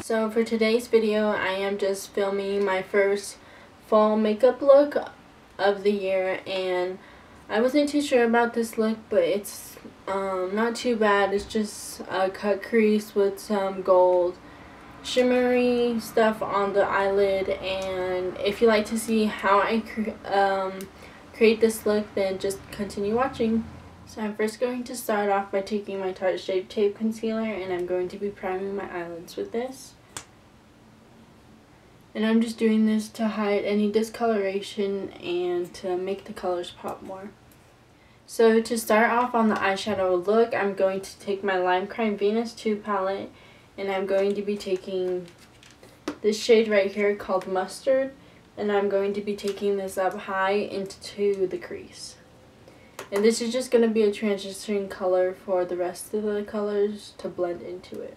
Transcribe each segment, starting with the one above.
So for today's video, I am just filming my first fall makeup look of the year, and I wasn't too sure about this look, but it's not too bad. It's just a cut crease with some gold shimmery stuff on the eyelid, and if you like to see how I create this look, then just continue watching. So I'm first going to start off by taking my Tarte Shape Tape Concealer, and I'm going to be priming my eyelids with this. And I'm just doing this to hide any discoloration and to make the colors pop more. So to start off on the eyeshadow look, I'm going to take my Lime Crime Venus 2 palette, and I'm going to be taking this shade right here called Mustard, and I'm going to be taking this up high into the crease. And this is just going to be a transition color for the rest of the colors to blend into it.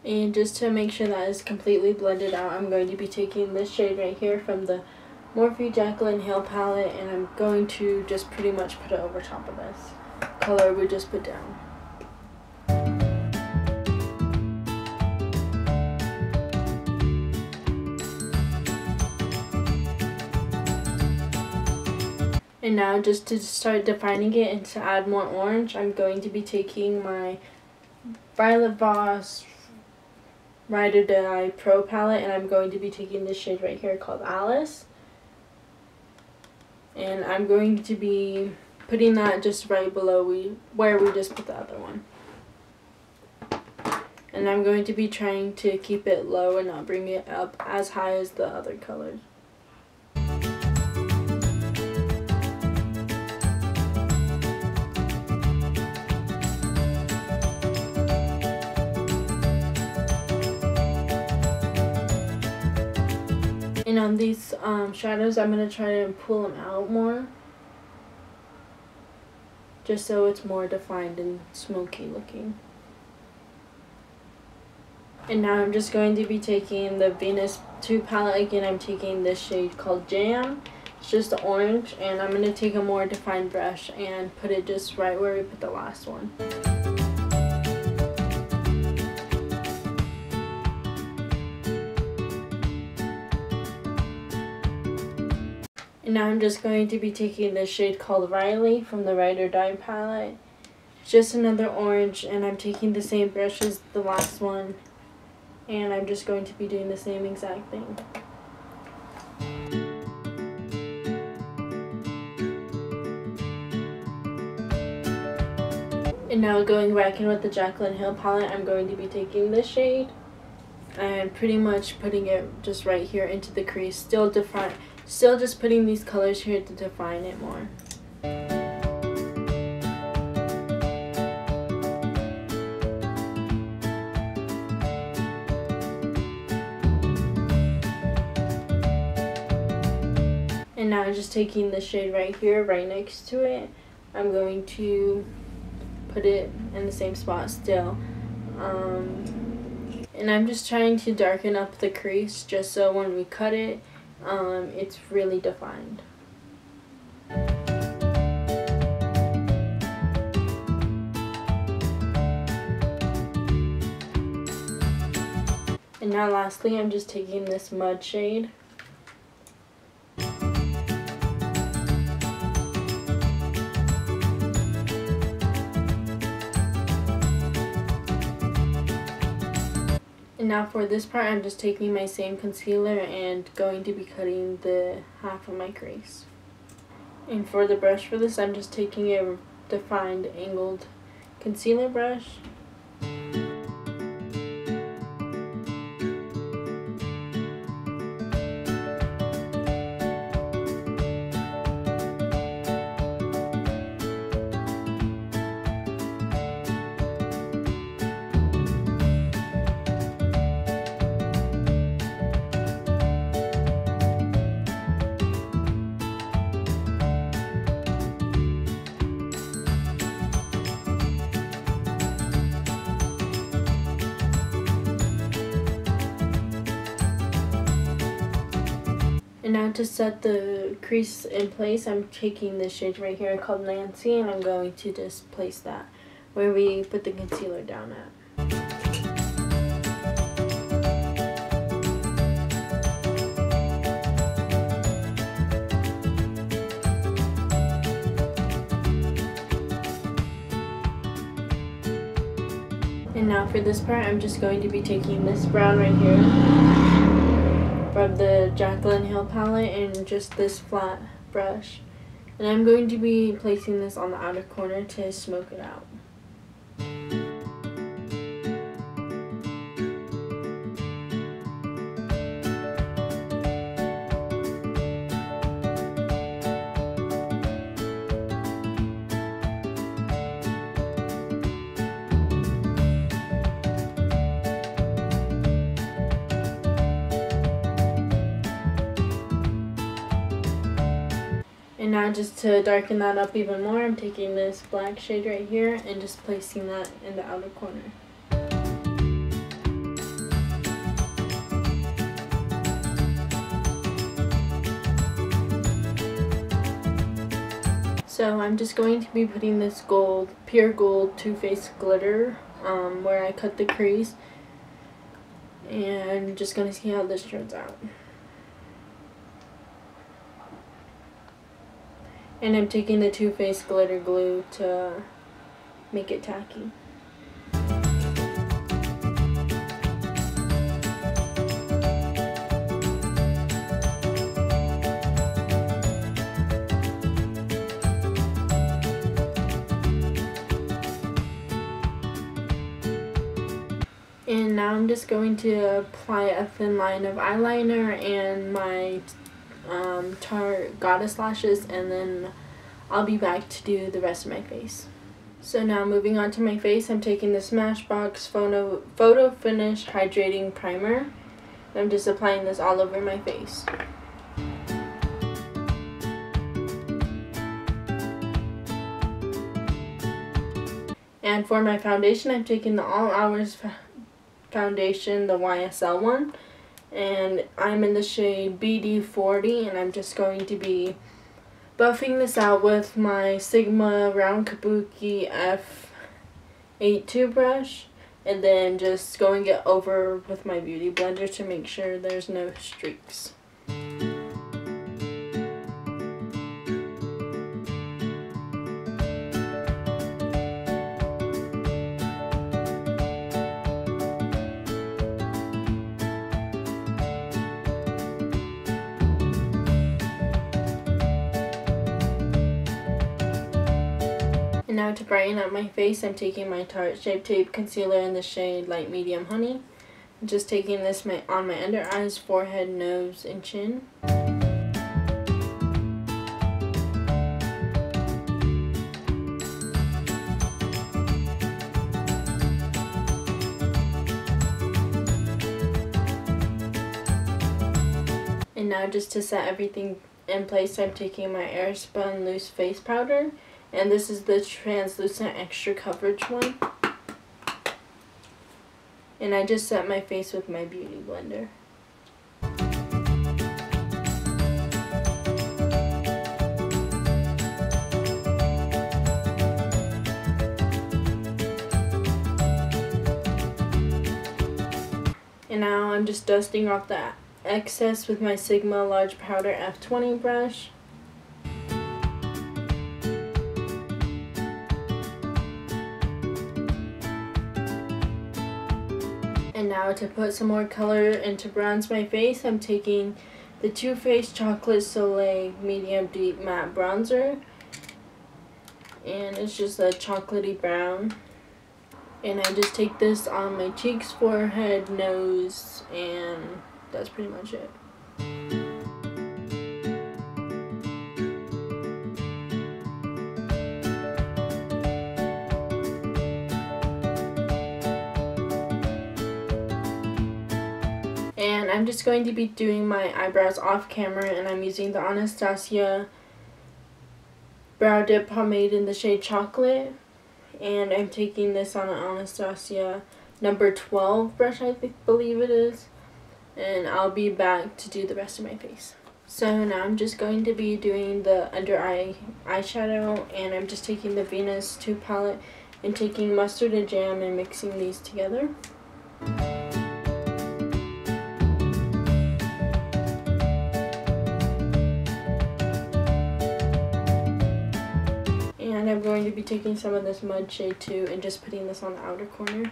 And just to make sure that is completely blended out, I'm going to be taking this shade right here from the Morphe Jaclyn Hill palette, and I'm going to just pretty much put it over top of this color we just put down. And now, just to start defining it and to add more orange, I'm going to be taking my Violet Voss Ride or Die Pro palette, and I'm going to be taking this shade right here called Alice. And I'm going to be putting that just right below where we just put the other one. And I'm going to be trying to keep it low and not bring it up as high as the other colors. And on these shadows, I'm going to try to pull them out more, just so it's more defined and smoky looking. And now I'm just going to be taking the Venus 2 palette again. I'm taking this shade called Jam. It's just orange, and I'm going to take a more defined brush and put it just right where we put the last one. And now I'm just going to be taking this shade called Riley from the Ride or Die palette. It's just another orange, and I'm taking the same brush as the last one, and I'm just going to be doing the same exact thing. And now going back in with the Jaclyn Hill palette, I'm going to be taking this shade and pretty much putting it just right here into the crease, still just putting these colors here to define it more. And now I'm just taking the shade right here, right next to it. I'm going to put it in the same spot still. And I'm just trying to darken up the crease just so when we cut it, it's really defined. And now lastly, I'm just taking this Mud shade. And now for this part, I'm just taking my same concealer and going to be cutting the half of my crease. And for the brush for this, I'm just taking a defined angled concealer brush. to set the crease in place, I'm taking this shade right here called Nancy, and I'm going to just place that where we put the concealer down at. And now for this part, I'm just going to be taking this brown right here from the Jaclyn Hill palette and just this flat brush. And I'm going to be placing this on the outer corner to smoke it out. And now just to darken that up even more, I'm taking this black shade right here and just placing that in the outer corner. So I'm just going to be putting this gold, pure gold Too Faced glitter where I cut the crease, and just going to see how this turns out. And I'm taking the Too Faced glitter glue to make it tacky. And now I'm just going to apply a thin line of eyeliner and my Tarte Goddess lashes, and then I'll be back to do the rest of my face. So now moving on to my face, I'm taking the Smashbox Photo Finish Hydrating Primer, and I'm just applying this all over my face. And for my foundation, I'm taking the All Hours foundation, the YSL one, and I'm in the shade BD40, and I'm just going to be buffing this out with my Sigma Round Kabuki F82 brush, and then just going it over with my beauty blender to make sure there's no streaks. And now to brighten up my face, I'm taking my Tarte Shape Tape Concealer in the shade Light Medium Honey. I'm just taking this on my under eyes, forehead, nose, and chin. And now just to set everything in place, I'm taking my Airspun Loose Face Powder. And this is the translucent extra coverage one. And I just set my face with my beauty blender. And now I'm just dusting off the excess with my Sigma Large Powder F20 brush. And now to put some more color and to bronze my face, I'm taking the Too Faced Chocolate Soleil Medium Deep Matte Bronzer. And it's just a chocolatey brown. And I just take this on my cheeks, forehead, nose, and that's pretty much it. And I'm just going to be doing my eyebrows off camera, and I'm using the Anastasia Brow Dip Pomade in the shade Chocolate. And I'm taking this on an Anastasia number 12 brush, I believe it is. And I'll be back to do the rest of my face. So now I'm just going to be doing the under eye eyeshadow, and I'm just taking the Venus 2 palette and taking mustard and jam and mixing these together. And I'm going to be taking some of this mud shade too and just putting this on the outer corner.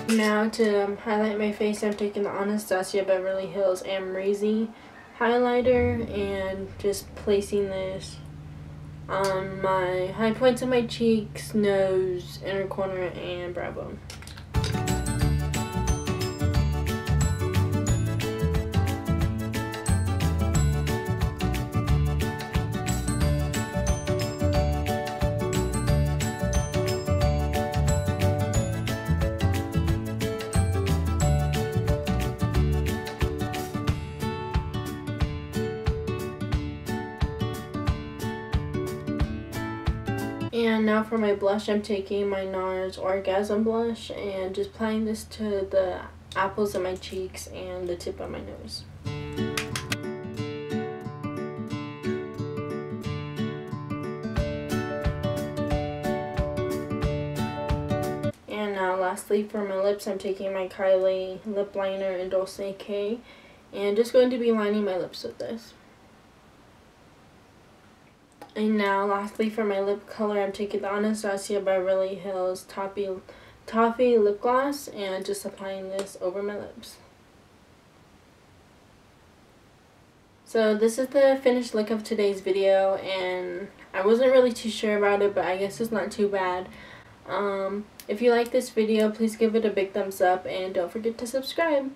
Now to highlight my face, I'm taking the Anastasia Beverly Hills amrezy highlighter and just placing this on my high points of my cheeks, nose, inner corner, and brow bone. And now for my blush, I'm taking my NARS Orgasm blush and just applying this to the apples of my cheeks and the tip of my nose. And now lastly for my lips, I'm taking my Kylie lip liner in Dolce and just going to be lining my lips with this. And now lastly for my lip color, I'm taking the Anastasia Beverly Hills Toffee lip gloss and just applying this over my lips. So this is the finished look of today's video, and I wasn't really too sure about it, but I guess it's not too bad. If you like this video, please give it a big thumbs up and don't forget to subscribe.